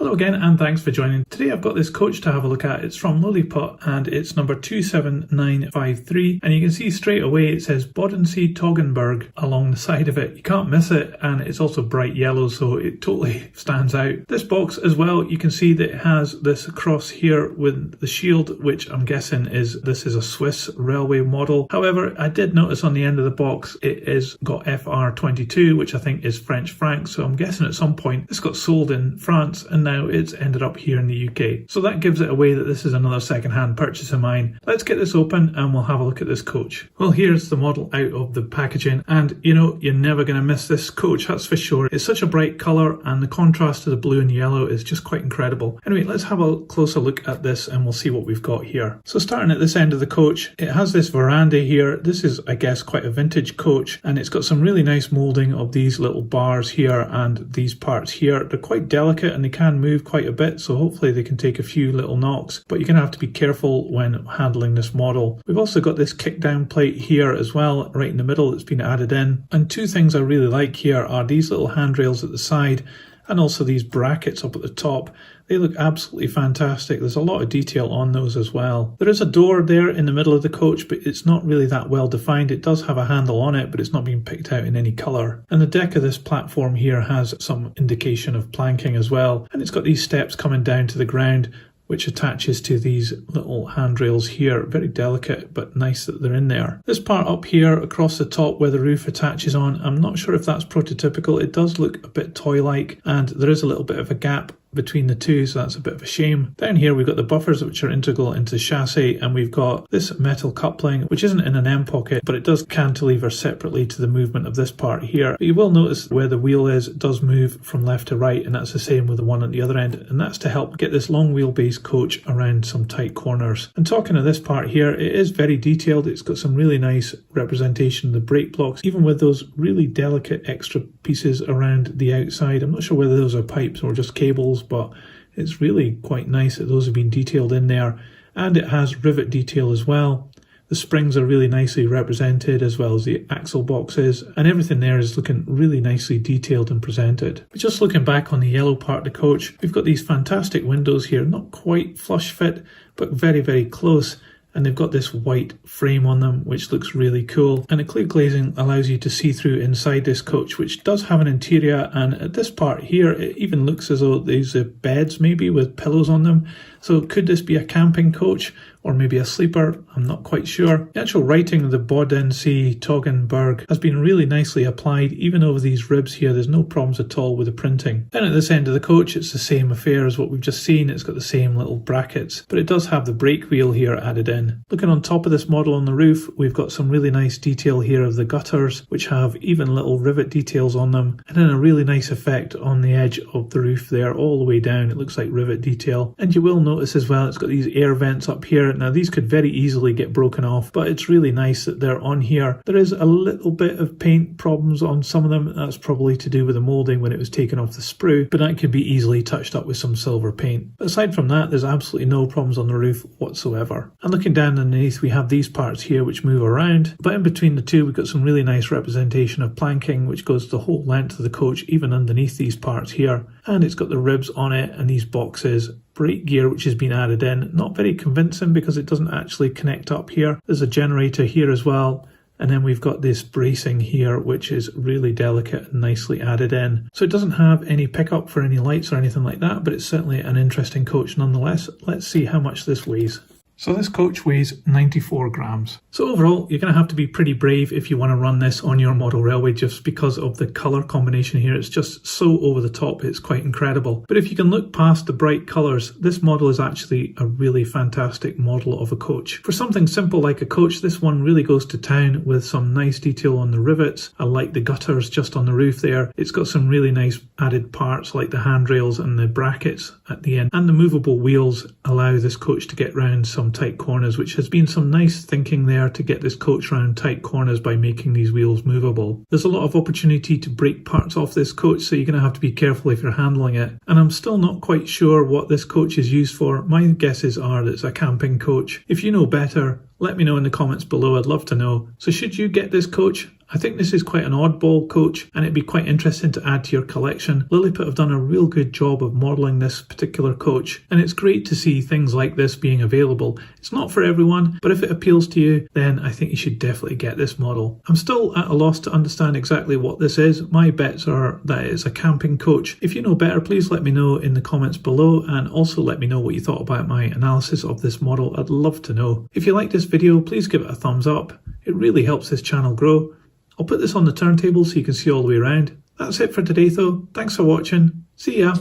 Hello again and thanks for joining. Today I've got this coach to have a look at. It's from Liliput and it's number 27953, and you can see straight away it says Bodensee Toggenburg along the side of it. You can't miss it, and it's also bright yellow, so it totally stands out. This box as well, you can see that it has this cross here with the shield, which I'm guessing this is a Swiss railway model. However, I did notice on the end of the box it is got FR22, which I think is French francs, so I'm guessing at some point this got sold in France and now it's ended up here in the UK. So that gives it away that this is another second-hand purchase of mine. Let's get this open and we'll have a look at this coach. Well, here's the model out of the packaging, and you know, you're never going to miss this coach, that's for sure. It's such a bright colour and the contrast to the blue and yellow is just quite incredible. Anyway, let's have a closer look at this and we'll see what we've got here. So starting at this end of the coach, it has this veranda here. This is, I guess, quite a vintage coach, and it's got some really nice moulding of these little bars here and these parts here. They're quite delicate and they can move quite a bit, so hopefully they can take a few little knocks, but you're going to have to be careful when handling this model. We've also got this kick down plate here as well, right in the middle, that's been added in. And two things I really like here are these little handrails at the side and also these brackets up at the top. They look absolutely fantastic. There's a lot of detail on those as well. There is a door there in the middle of the coach, but it's not really that well defined. It does have a handle on it, but it's not being picked out in any colour. And the deck of this platform here has some indication of planking as well. And it's got these steps coming down to the ground, which attaches to these little handrails here. Very delicate, but nice that they're in there. This part up here across the top where the roof attaches on, I'm not sure if that's prototypical. It does look a bit toy-like, and there is a little bit of a gap between the two, so that's a bit of a shame. Down here we've got the buffers, which are integral into the chassis, and we've got this metal coupling, which isn't in an M pocket, but it does cantilever separately to the movement of this part here. But you will notice where the wheel is, it does move from left to right, and that's the same with the one at the other end, and that's to help get this long wheelbase coach around some tight corners. And talking of this part here, it is very detailed. It's got some really nice representation of the brake blocks, even with those really delicate extra pieces around the outside. I'm not sure whether those are pipes or just cables, but it's really quite nice that those have been detailed in there. And it has rivet detail as well. The springs are really nicely represented, as well as the axle boxes, and everything there is looking really nicely detailed and presented. But just looking back on the yellow part of the coach, we've got these fantastic windows here, not quite flush fit, but very, very close. And they've got this white frame on them, which looks really cool. And the clear glazing allows you to see through inside this coach, which does have an interior. And at this part here, it even looks as though these are beds maybe with pillows on them. So could this be a camping coach or maybe a sleeper? I'm not quite sure. The actual writing of the Bodensee Toggenburg has been really nicely applied. Even over these ribs here, there's no problems at all with the printing. Then at this end of the coach, it's the same affair as what we've just seen. It's got the same little brackets, but it does have the brake wheel here added in. Looking on top of this model on the roof, we've got some really nice detail here of the gutters, which have even little rivet details on them, and then a really nice effect on the edge of the roof there all the way down. It looks like rivet detail. And you will notice as well, it's got these air vents up here. Now these could very easily get broken off, but it's really nice that they're on here. There is a little bit of paint problems on some of them. That's probably to do with the moulding when it was taken off the sprue, but that could be easily touched up with some silver paint. But aside from that, there's absolutely no problems on the roof whatsoever. And looking down underneath, we have these parts here which move around, but in between the two we've got some really nice representation of planking, which goes the whole length of the coach, even underneath these parts here. And it's got the ribs on it and these boxes. Brake gear which has been added in, not very convincing because it doesn't actually connect up here. There's a generator here as well, and then we've got this bracing here which is really delicate and nicely added in. So it doesn't have any pickup for any lights or anything like that, but it's certainly an interesting coach nonetheless. Let's see how much this weighs. So this coach weighs 94 grams. So overall, you're going to have to be pretty brave if you want to run this on your model railway, just because of the colour combination here. It's just so over the top, it's quite incredible. But if you can look past the bright colours, this model is actually a really fantastic model of a coach. For something simple like a coach, this one really goes to town with some nice detail on the rivets. I like the gutters just on the roof there. It's got some really nice added parts like the handrails and the brackets at the end. And the movable wheels allow this coach to get round some tight corners, which has been some nice thinking there to get this coach round tight corners by making these wheels movable. There's a lot of opportunity to break parts off this coach, so you're going to have to be careful if you're handling it. And I'm still not quite sure what this coach is used for. My guesses are that it's a camping coach. If you know better, let me know in the comments below. I'd love to know. So should you get this coach? I think this is quite an oddball coach and it'd be quite interesting to add to your collection. Liliput have done a real good job of modelling this particular coach, and it's great to see things like this being available. It's not for everyone, but if it appeals to you, then I think you should definitely get this model. I'm still at a loss to understand exactly what this is. My bets are that it's a camping coach. If you know better, please let me know in the comments below, and also let me know what you thought about my analysis of this model. I'd love to know. If you like this video, please give it a thumbs up. It really helps this channel grow. I'll put this on the turntable so you can see all the way around. That's it for today though. Thanks for watching. See ya.